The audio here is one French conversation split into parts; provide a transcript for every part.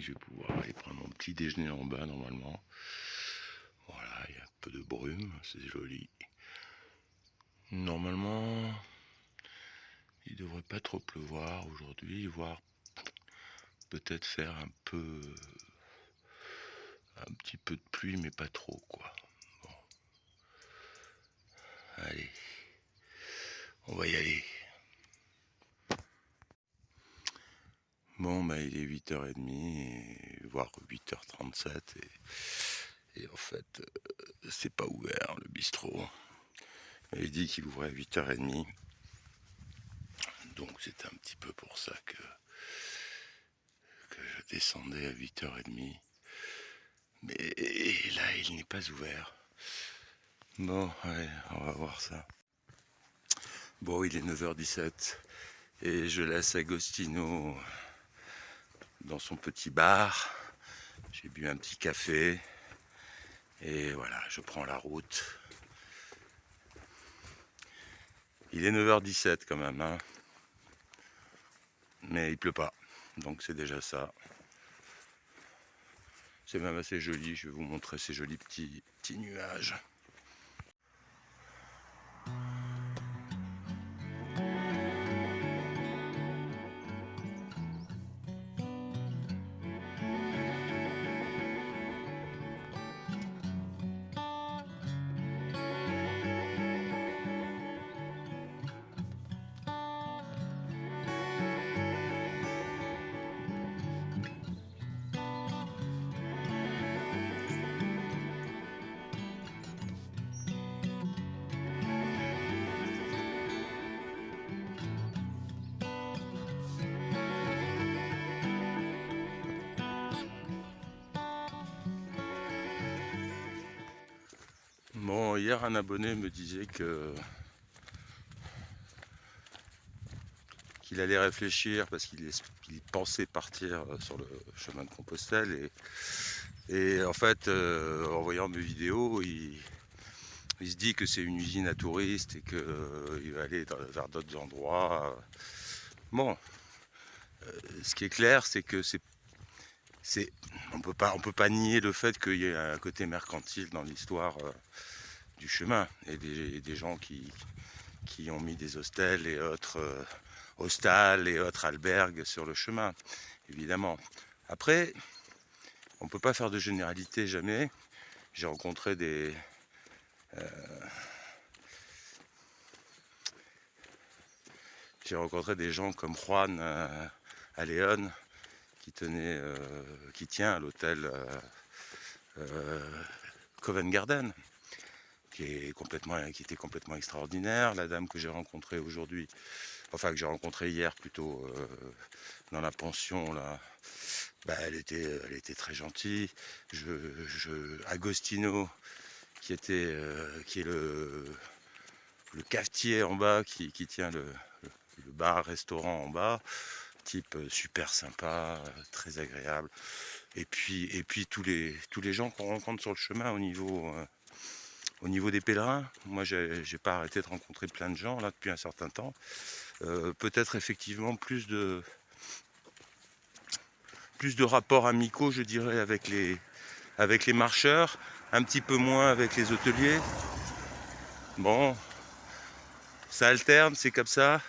je vais pouvoir aller prendre mon petit déjeuner en bas normalement. Voilà, il y a un peu de brume, c'est joli. Normalement, il devrait pas trop pleuvoir aujourd'hui, voire peut-être faire un petit peu de pluie, mais pas trop quoi. Bon, allez, on va y aller. Bon, bah il est 8h30, voire 8h37, et en fait, c'est pas ouvert le bistrot. Il dit qu'il ouvrait à 8h30, donc c'est un petit peu pour ça que je descendais à 8h30. Mais là, il n'est pas ouvert. Bon, allez, on va voir ça. Bon, il est 9h17 et je laisse Agostino dans son petit bar. J'ai bu un petit café et voilà, je prends la route. Il est 9h17 quand même, hein. Mais il pleut pas, donc c'est déjà ça. C'est même assez joli, je vais vous montrer ces jolis petits nuages. Bon, hier un abonné me disait qu'il allait réfléchir parce qu'il pensait partir sur le chemin de Compostelle et en fait en voyant mes vidéos il se dit que c'est une usine à touristes et qu'il va aller vers d'autres endroits. Bon, ce qui est clair c'est que on peut pas nier le fait qu'il y ait un côté mercantile dans l'histoire du chemin et des gens qui ont mis des hostels et autres hostals et autres albergues sur le chemin, évidemment. Après, on peut pas faire de généralité jamais. J'ai rencontré des gens comme Juan à Léon qui tient à l'hôtel Covent Garden, qui était complètement extraordinaire. La dame que j'ai rencontrée aujourd'hui, enfin que j'ai rencontrée hier plutôt dans la pension là, bah, elle était très gentille. Agostino qui est le cafetier en bas, qui tient le bar-restaurant en bas, type super sympa, très agréable. Et puis tous les gens qu'on rencontre sur le chemin au niveau des pèlerins. Moi, j'ai pas arrêté de rencontrer plein de gens là depuis un certain temps. Peut-être effectivement plus de rapports amicaux, je dirais, avec les marcheurs, un petit peu moins avec les hôteliers. Bon, ça alterne, c'est comme ça.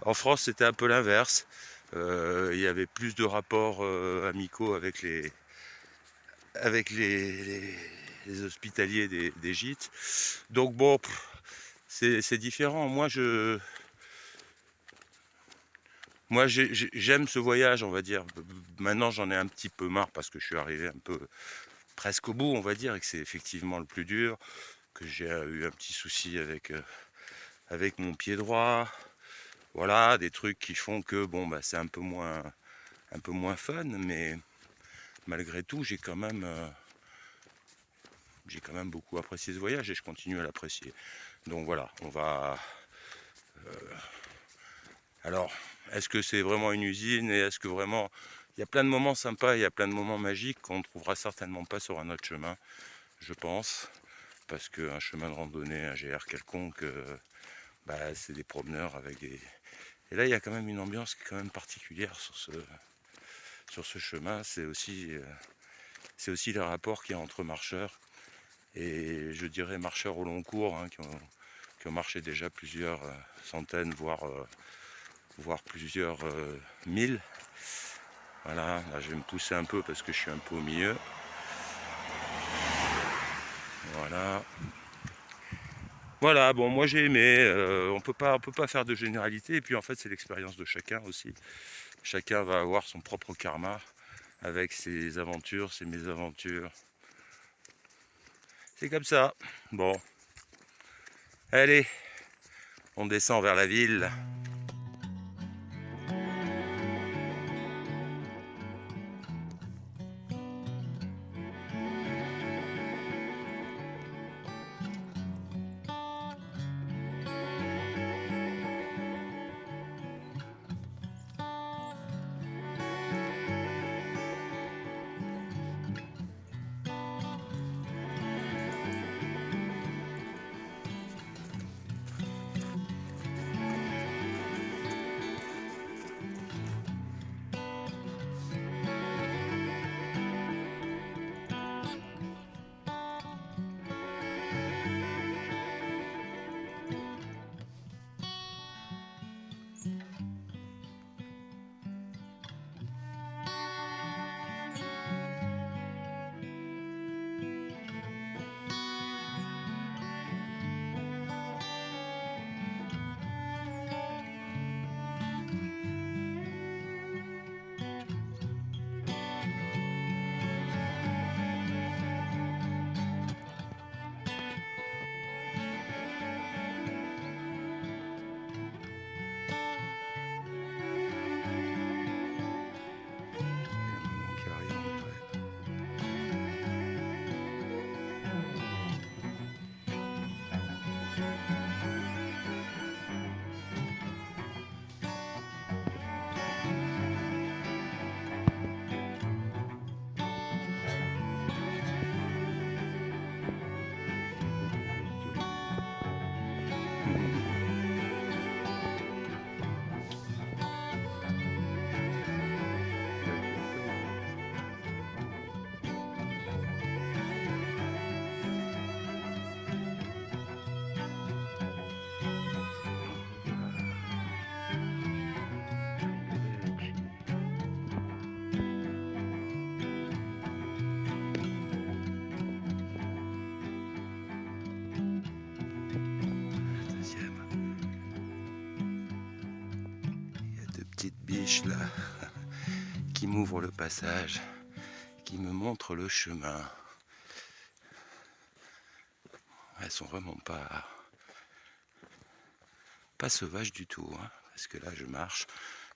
En France, c'était un peu l'inverse. Il y avait plus de rapports amicaux avec les hospitaliers des gîtes. Donc bon, c'est différent. Moi, j'aime ce voyage, on va dire. Maintenant, j'en ai un petit peu marre parce que je suis arrivé un peu presque au bout, on va dire, et que c'est effectivement le plus dur, que j'ai eu un petit souci avec mon pied droit. Voilà, des trucs qui font que bon, bah, c'est un peu moins fun, mais malgré tout, j'ai quand même beaucoup apprécié ce voyage et je continue à l'apprécier. Donc voilà, on va. Alors, est-ce que c'est vraiment une usine et est-ce que vraiment il y a plein de moments sympas, il y a plein de moments magiques qu'on ne trouvera certainement pas sur un autre chemin, je pense, parce qu'un chemin de randonnée, un GR quelconque, bah, c'est des promeneurs avec des. Et là, il y a quand même une ambiance qui est quand même particulière sur ce chemin, c'est aussi les rapports qu'il y a entre marcheurs et je dirais marcheurs au long cours, hein, qui ont marché déjà plusieurs centaines, voire plusieurs milles. Voilà, là je vais me pousser un peu parce que je suis un peu au milieu. Voilà. Voilà, bon, moi j'ai aimé. On peut pas faire de généralité. Et puis en fait, c'est l'expérience de chacun aussi. Chacun va avoir son propre karma avec ses aventures, ses mésaventures. C'est comme ça. Bon, allez, on descend vers la ville. Petite biche là qui m'ouvre le passage, qui me montre le chemin. Elles sont vraiment pas sauvages du tout, hein, parce que là je marche,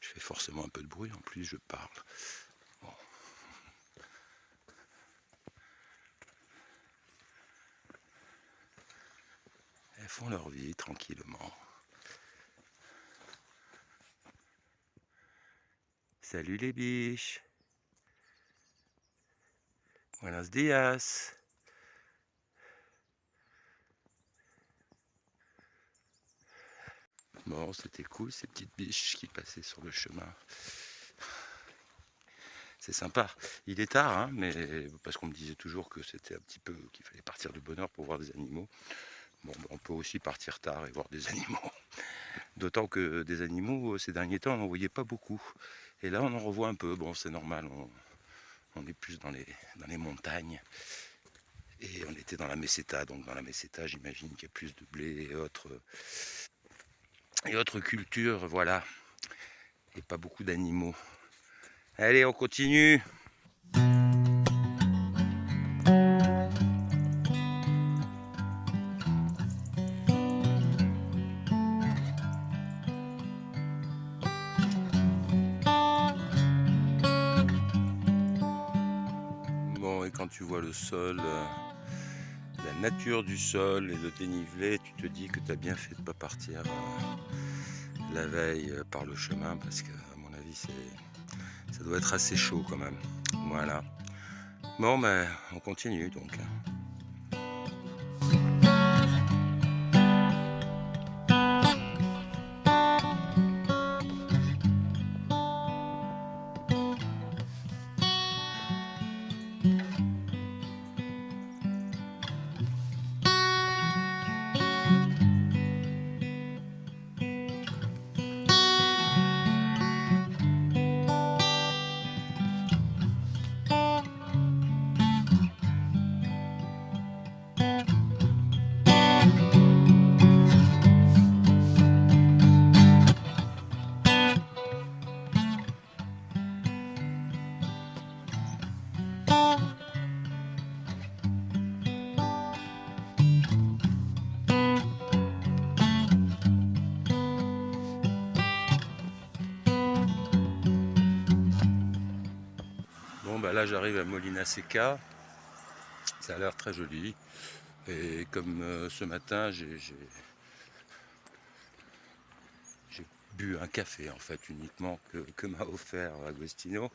je fais forcément un peu de bruit, en plus je parle. Bon. Elles font leur vie tranquillement. Salut les biches. Buenos días. Bon, c'était cool ces petites biches qui passaient sur le chemin. C'est sympa. Il est tard, hein, mais parce qu'on me disait toujours que c'était un petit peu qu'il fallait partir de bonne heure pour voir des animaux. Bon, on peut aussi partir tard et voir des animaux. D'autant que des animaux, ces derniers temps, on n'en voyait pas beaucoup. Et là, on en revoit un peu. Bon, c'est normal, on est plus dans les montagnes. Et on était dans la meseta. Donc dans la meseta, j'imagine qu'il y a plus de blé et autres cultures, voilà. Et pas beaucoup d'animaux. Allez, on continue. Bon, et quand tu vois le sol, la nature du sol et le dénivelé, tu te dis que tu as bien fait de ne pas partir la veille par le chemin, parce que à mon avis ça doit être assez chaud quand même. Voilà. Bon, ben on continue donc. là j'arrive à Molina Seca, ça a l'air très joli. Et comme ce matin j'ai bu un café en fait uniquement que m'a offert Agostino.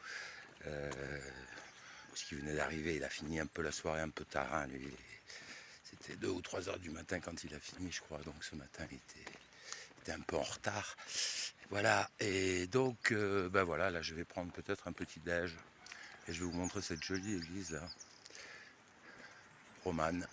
Parce qu'il venait d'arriver, il a fini un peu la soirée un peu tard, hein, lui. C'était 2 ou 3 heures du matin quand il a fini, je crois. Donc ce matin, il était un peu en retard. Voilà. Et donc, ben voilà, là, je vais prendre peut-être un petit déj. Et je vais vous montrer cette jolie église là, romane.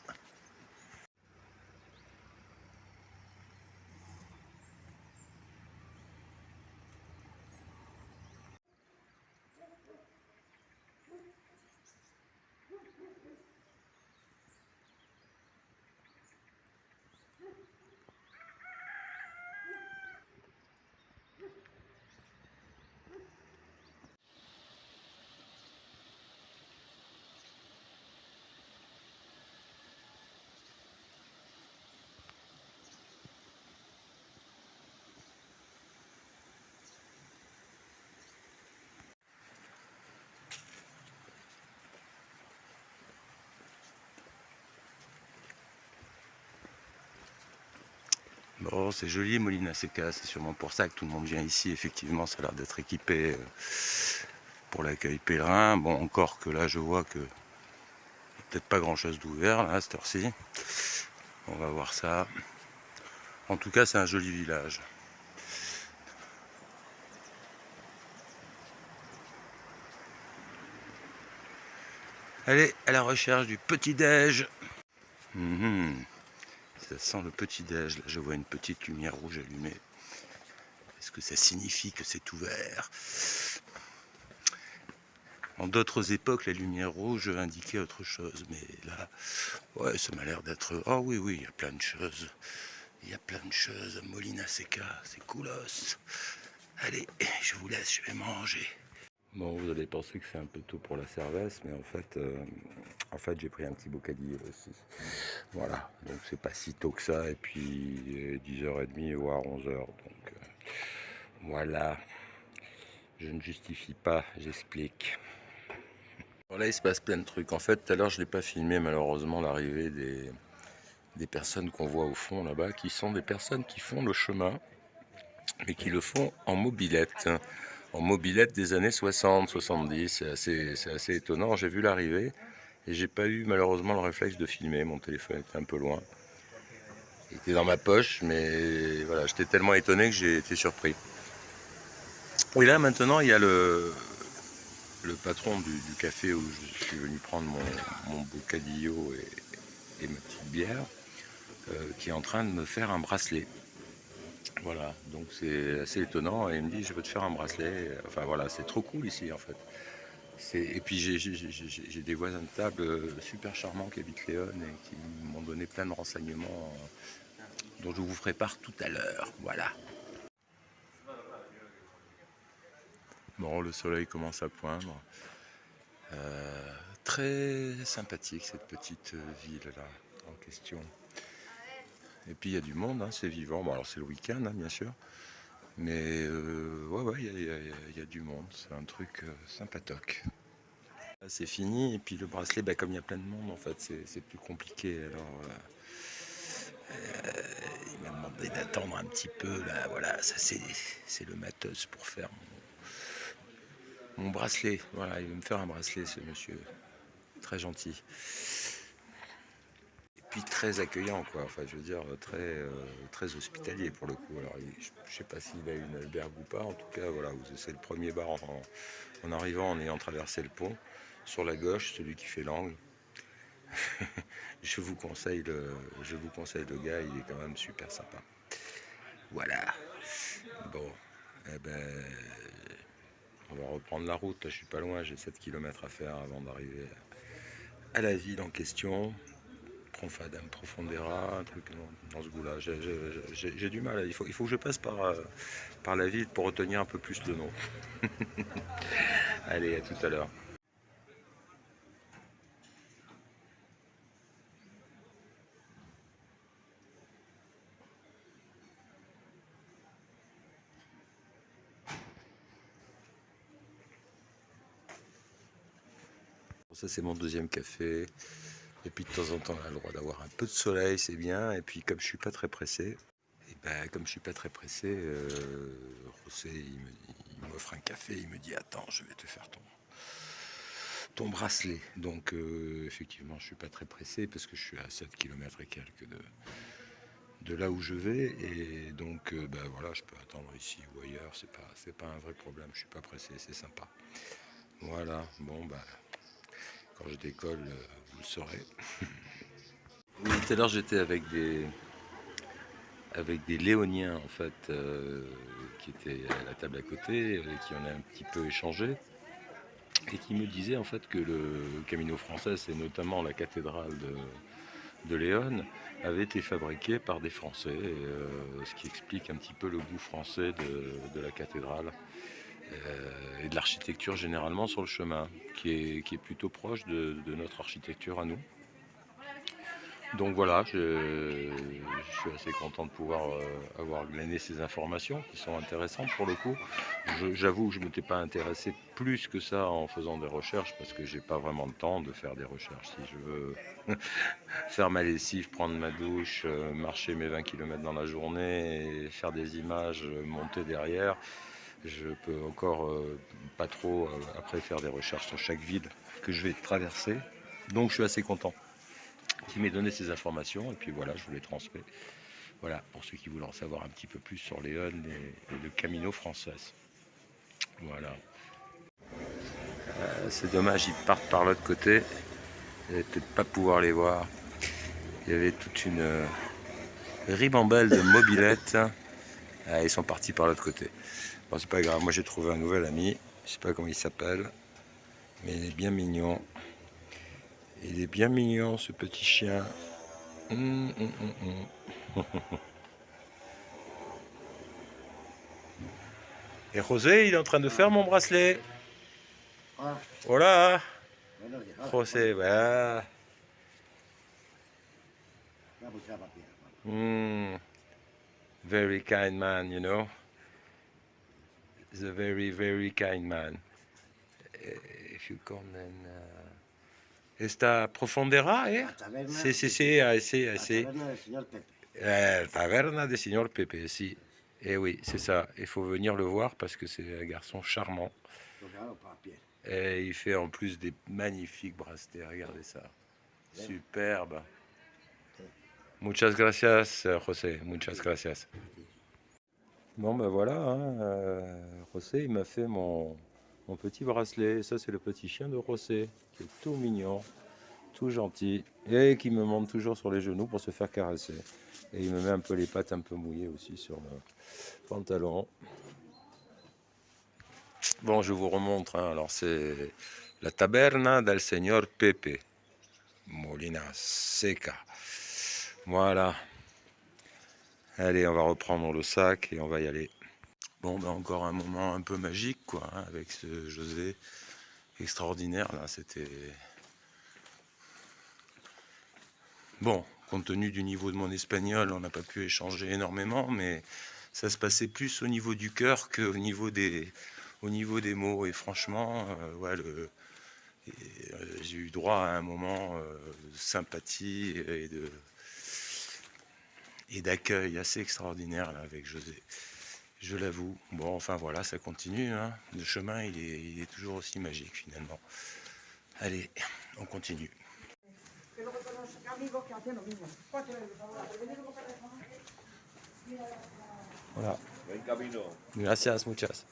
Bon, c'est joli Molina Seca, c'est sûrement pour ça que tout le monde vient ici. Effectivement, ça a l'air d'être équipé pour l'accueil pèlerin. Bon, encore que là, je vois que peut-être pas grand-chose d'ouvert là, à cette heure-ci. On va voir ça. En tout cas, c'est un joli village. Allez, à la recherche du petit-déj. Ça sent le petit-déj. Là, je vois une petite lumière rouge allumée. Est-ce que ça signifie que c'est ouvert? En d'autres époques, la lumière rouge indiquait autre chose. Mais là, ouais, ça m'a l'air d'être... Oh oui, oui, il y a plein de choses. Il y a plein de choses. Molina Seca, c'est coolos. Allez, je vous laisse, je vais manger. Bon, vous allez penser que c'est un peu tôt pour la cervesse, mais en fait j'ai pris un petit bocadillo aussi. Voilà, donc c'est pas si tôt que ça, et puis 10h30 voire 11h. Donc voilà, je ne justifie pas, j'explique. Bon, là il se passe plein de trucs. En fait, tout à l'heure je n'ai pas filmé malheureusement l'arrivée des personnes qu'on voit au fond là-bas, qui sont des personnes qui font le chemin, mais qui le font en mobilette. En mobilette des années 60-70, c'est assez étonnant. J'ai vu l'arrivée et j'ai pas eu malheureusement le réflexe de filmer, mon téléphone était un peu loin. Il était dans ma poche, mais voilà, j'étais tellement étonné que j'ai été surpris. Et là maintenant il y a le patron du café où je suis venu prendre mon bocadillo et ma petite bière, qui est en train de me faire un bracelet. Voilà, donc c'est assez étonnant et il me dit je veux te faire un bracelet. Enfin voilà, c'est trop cool ici en fait. Et puis j'ai des voisins de table super charmants qui habitent Léon et qui m'ont donné plein de renseignements dont je vous ferai part tout à l'heure. Voilà. Bon, le soleil commence à poindre. Très sympathique cette petite ville là en question. Et puis il y a du monde, hein, c'est vivant. Bon alors c'est le week-end hein, bien sûr. Mais ouais, il y a du monde. C'est un truc sympatoque. C'est fini et puis le bracelet, bah, comme il y a plein de monde en fait, c'est plus compliqué. Alors il m'a demandé d'attendre un petit peu là, voilà, ça c'est le matos pour faire mon bracelet. Voilà, il veut me faire un bracelet ce monsieur, très gentil. Et puis très accueillant quoi, enfin je veux dire très hospitalier pour le coup. Alors je sais pas s'il a une albergue ou pas, en tout cas voilà, c'est le premier bar en arrivant, en ayant traversé le pont. Sur la gauche, celui qui fait l'angle. je vous conseille le gars, il est quand même super sympa. Voilà. Bon, eh ben, on va reprendre la route. Là, je suis pas loin, j'ai 7 km à faire avant d'arriver à la ville en question. Profadam Profondera, un truc dans ce goût-là. J'ai du mal. Il faut que je passe par la ville pour retenir un peu plus le nom. Allez, à tout à l'heure. ça c'est mon deuxième café. Et puis de temps en temps on a le droit d'avoir un peu de soleil, c'est bien. Et puis comme je suis pas très pressé, José il m'offre un café, il me dit attends, je vais te faire ton bracelet. Donc effectivement je suis pas très pressé parce que je suis à 7 km et quelques de là où je vais, et donc voilà, je peux attendre ici ou ailleurs, c'est pas un vrai problème, je suis pas pressé, c'est sympa. Voilà, bon quand je décolle, vous le saurez. Oui, tout à l'heure j'étais avec des léoniens en fait, qui étaient à la table à côté, qui en a un petit peu échangé, et qui me disaient en fait que le Camino français, et notamment la cathédrale de Léon, avait été fabriqué par des Français, ce qui explique un petit peu le goût français de la cathédrale, et de l'architecture généralement sur le chemin, qui est plutôt proche de notre architecture à nous. Donc voilà, je suis assez content de pouvoir avoir glané ces informations qui sont intéressantes pour le coup. J'avoue que je ne m'étais pas intéressé plus que ça en faisant des recherches, parce que j'ai pas vraiment le temps de faire des recherches. Si je veux faire ma lessive, prendre ma douche, marcher mes 20 km dans la journée, et faire des images, monter derrière, je peux encore pas trop après faire des recherches sur chaque ville que je vais traverser. Donc je suis assez content qui m'ait donné ces informations, et puis voilà, je vous les transmets. Voilà, pour ceux qui voulaient en savoir un petit peu plus sur Léon et le Camino français. Voilà. C'est dommage, ils partent par l'autre côté. Vous n'allez peut-être pas pouvoir les voir. Il y avait toute une ribambelle de mobylettes. Ils sont partis par l'autre côté. Bon, c'est pas grave, moi j'ai trouvé un nouvel ami. Je sais pas comment il s'appelle, mais il est bien mignon. Il est bien mignon, ce petit chien. Et José, il est en train de faire mon bracelet. Voilà. José, voilà. Very kind man, you know. He's a very, very kind man. If you come then... Esta profondera, eh? Taverna de Signor Pepe, si. Eh oui, c'est ça. Il faut venir le voir parce que c'est un garçon charmant. Et il fait en plus des magnifiques bracelets. Regardez ça. Superbe. Muchas gracias, José. Muchas gracias. Bon, ben voilà. José, il m'a fait mon petit bracelet. Ça, c'est le petit chien de José, qui est tout mignon, tout gentil, et qui me monte toujours sur les genoux pour se faire caresser. Et il me met un peu les pattes un peu mouillées aussi sur le pantalon. Bon, je vous remontre. Alors, c'est la taberna del Señor Pepe, Molina Seca. Voilà. Allez, on va reprendre le sac et on va y aller. Bon, ben encore un moment un peu magique, quoi, hein, avec ce José extraordinaire. Là, c'était... Bon, compte tenu du niveau de mon espagnol, on n'a pas pu échanger énormément, mais ça se passait plus au niveau du cœur qu'au niveau des mots. Et franchement, ouais, j'ai eu droit à un moment de sympathie et d'accueil assez extraordinaire là, avec José. Je l'avoue. Bon, enfin voilà, ça continue. Hein. Le chemin, il est toujours aussi magique finalement. Allez, on continue. Voilà. Gracias, muchas.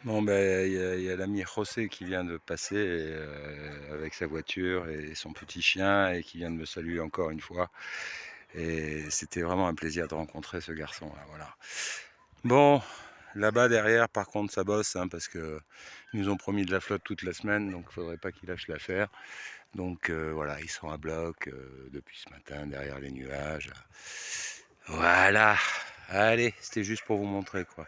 Bon, ben, il y a l'ami José qui vient de passer avec sa voiture et son petit chien et qui vient de me saluer encore une fois. Et c'était vraiment un plaisir de rencontrer ce garçon-là, voilà. Bon, là-bas derrière, par contre, ça bosse, hein, parce que ils nous ont promis de la flotte toute la semaine, donc il faudrait pas qu'ils lâchent l'affaire. Donc voilà, ils sont à bloc depuis ce matin derrière les nuages. Voilà, allez, c'était juste pour vous montrer quoi.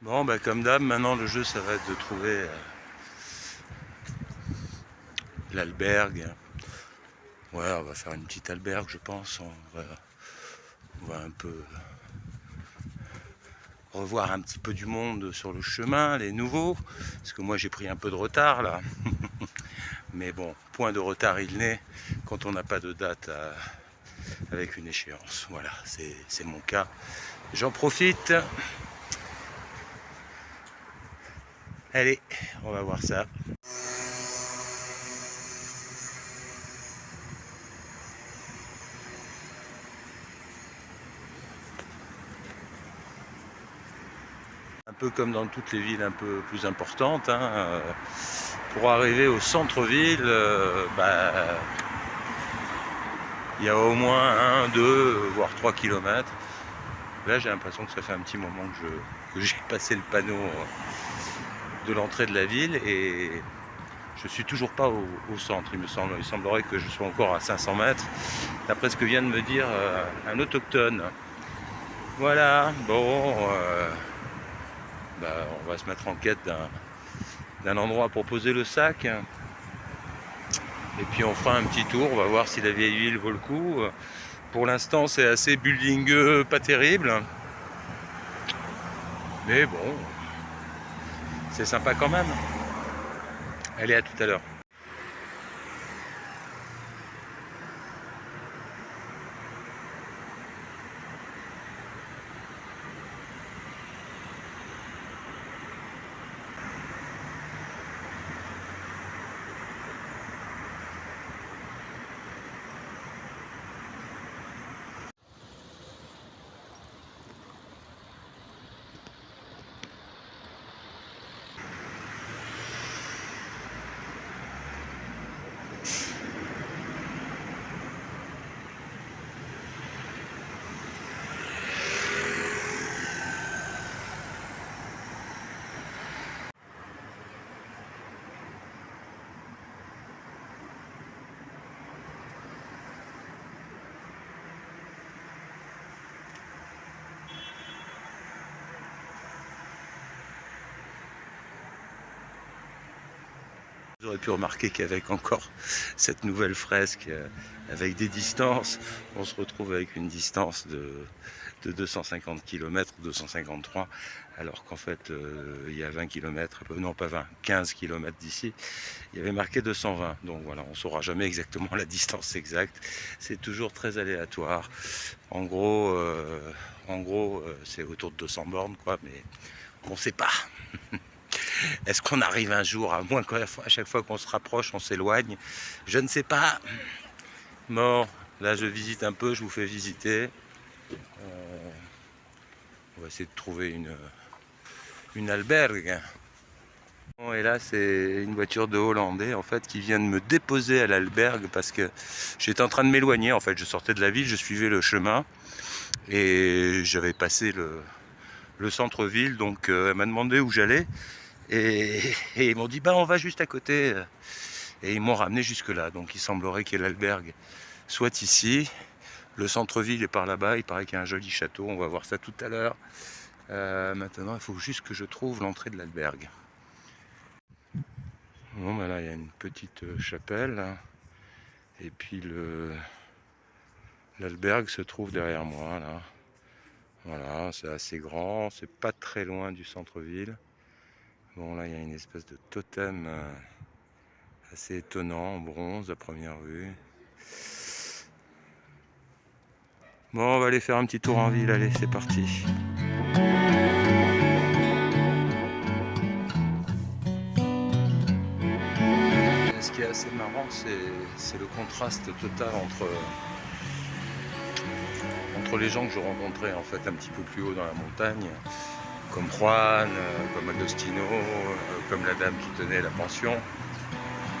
Bon, bah, comme d'hab, maintenant le jeu ça va être de trouver l'albergue. Ouais, on va faire une petite albergue, je pense. On va un peu revoir un petit peu du monde sur le chemin, les nouveaux. Parce que moi j'ai pris un peu de retard là. Mais bon, point de retard il n'est quand on n'a pas de date avec une échéance. Voilà, c'est mon cas. J'en profite. Allez, on va voir ça. Un peu comme dans toutes les villes un peu plus importantes, hein, pour arriver au centre-ville, il y a au moins 1, 2, voire 3 km. Là j'ai l'impression que ça fait un petit moment que j'ai passé le panneau de l'entrée de la ville et je suis toujours pas au centre. Il semblerait que je sois encore à 500 mètres, d'après ce que vient de me dire un autochtone. Voilà, bon, on va se mettre en quête d'un endroit pour poser le sac. Et puis on fera un petit tour, on va voir si la vieille ville vaut le coup. Pour l'instant c'est assez buildingeux, pas terrible. Mais bon, c'est sympa quand même. Allez, à tout à l'heure. Vous aurez pu remarquer qu'avec encore cette nouvelle fresque, avec des distances, on se retrouve avec une distance de 250 km, 253, alors qu'en fait il y a 20 km, non pas 20, 15 km d'ici, il y avait marqué 220. Donc voilà, on ne saura jamais exactement la distance exacte, c'est toujours très aléatoire. En gros, c'est autour de 200 bornes, quoi, mais on ne sait pas. Est-ce qu'on arrive un jour, à moins qu'à chaque fois qu'on se rapproche, on s'éloigne? Je ne sais pas. Bon, là je visite un peu, je vous fais visiter. On va essayer de trouver une albergue. Bon, et là c'est une voiture de Hollandais en fait qui vient de me déposer à l'albergue parce que j'étais en train de m'éloigner. En fait je sortais de la ville, je suivais le chemin et j'avais passé le centre-ville, donc elle m'a demandé où j'allais et ils m'ont dit bah on va juste à côté et ils m'ont ramené jusque là. Donc il semblerait que l'albergue soit ici, le centre-ville est par là-bas, il paraît qu'il y a un joli château, on va voir ça tout à l'heure. Maintenant il faut juste que je trouve l'entrée de l'albergue. Bon ben là il y a une petite chapelle et puis l'albergue se trouve derrière moi là. Voilà, c'est assez grand, c'est pas très loin du centre-ville. Bon là il y a une espèce de totem assez étonnant en bronze à première vue. Bon on va aller faire un petit tour en ville, allez c'est parti. Ce qui est assez marrant c'est le contraste total entre les gens que je rencontrais en fait un petit peu plus haut dans la montagne, comme Juan, comme Agostino, comme la dame qui tenait la pension,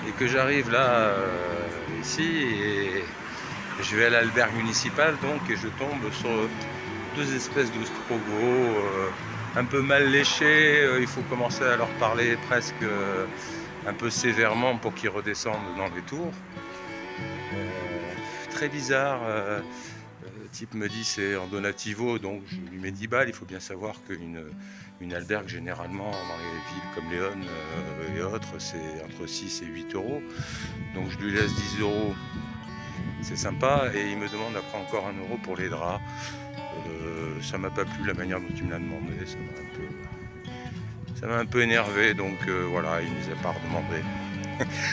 et que j'arrive là ici et je vais à l'albergue municipale donc et je tombe sur deux espèces d'ostrogos un peu mal léchés. Il faut commencer à leur parler presque un peu sévèrement pour qu'ils redescendent dans les tours. Très bizarre. Le type me dit c'est en donativo, donc je lui mets 10 balles. Il faut bien savoir qu'une albergue généralement dans les villes comme Léon et autres c'est entre 6 et 8 euros. Donc je lui laisse 10 euros, c'est sympa, et il me demande après encore 1 euro pour les draps. Ça m'a pas plu la manière dont il me l'a demandé, ça m'a un peu énervé, donc voilà, il ne nous a pas redemandé.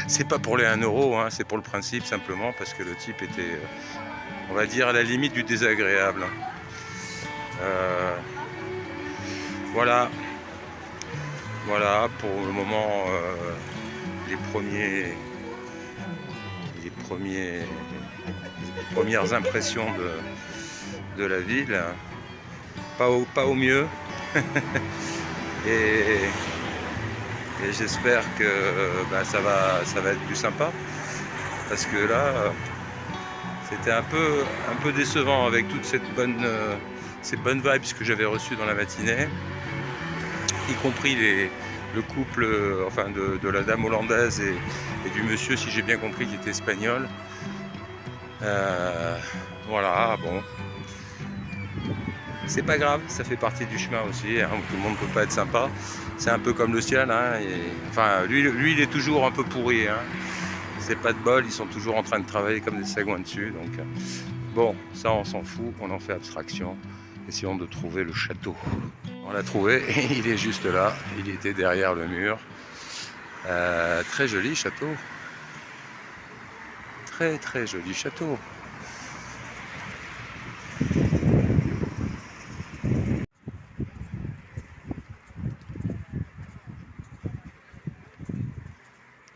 C'est pas pour les 1 euro, hein, c'est pour le principe simplement parce que le type était on va dire à la limite du désagréable. Voilà pour le moment les premières impressions de la ville. Pas au mieux. et j'espère que ça va être plus sympa parce que là c'était un peu décevant avec toute ces bonnes vibes que j'avais reçues dans la matinée, y compris le couple enfin de la dame hollandaise et du monsieur, si j'ai bien compris, qui était espagnol. Voilà, bon, c'est pas grave, ça fait partie du chemin aussi, hein, tout le monde peut pas être sympa, c'est un peu comme le ciel, hein, enfin lui il est toujours un peu pourri, hein. C'est pas de bol, ils sont toujours en train de travailler comme des sagouins dessus, donc bon, ça on s'en fout, on en fait abstraction. Essayons de trouver le château. On l'a trouvé, il est juste là, il était derrière le mur. Très joli château. Très très joli château.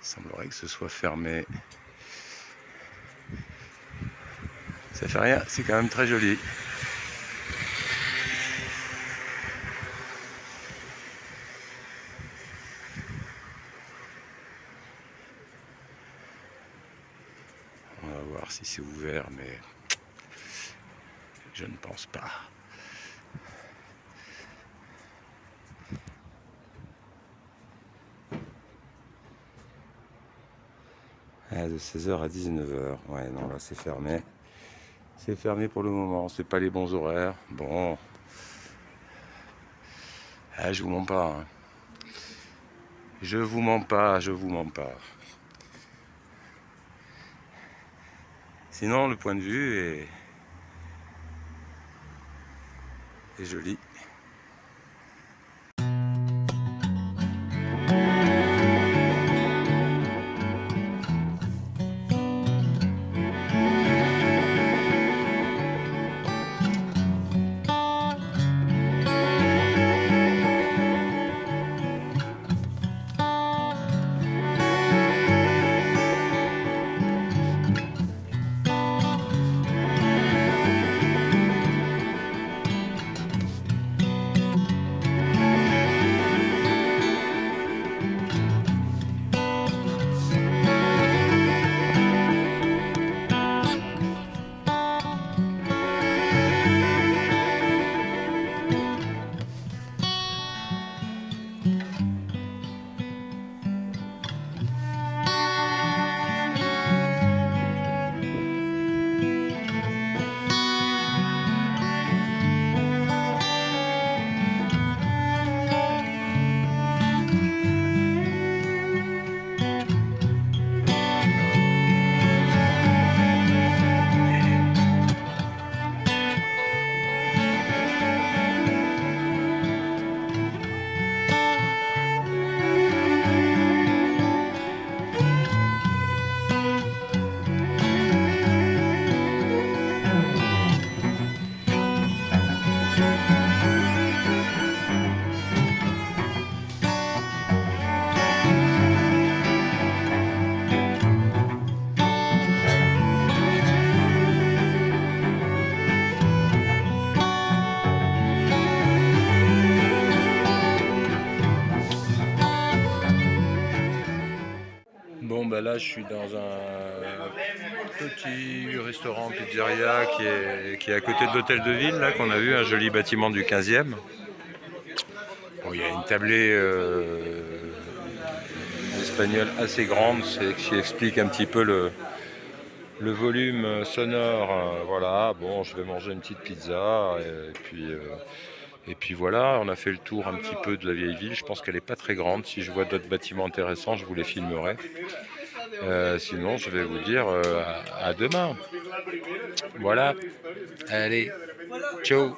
Il semblerait que ce soit fermé. Ça fait rien, c'est quand même très joli. On va voir si c'est ouvert, mais je ne pense pas. De 16h à 19h. Ouais, non, là c'est fermé. C'est fermé pour le moment, c'est pas les bons horaires. Bon. Ah, je vous mens pas. Hein. Je vous mens pas. Sinon, le point de vue est joli. Bon, bah là, je suis dans un petit restaurant pizzeria qui est à côté de l'hôtel de ville, là, qu'on a vu, un joli bâtiment du 15e. Bon, il y a une tablée espagnole assez grande, qui explique un petit peu le volume sonore. Voilà, bon, je vais manger une petite pizza, et puis voilà, on a fait le tour un petit peu de la vieille ville. Je pense qu'elle n'est pas très grande. Si je vois d'autres bâtiments intéressants, je vous les filmerai. Sinon, je vais vous dire à demain. Voilà, allez, ciao.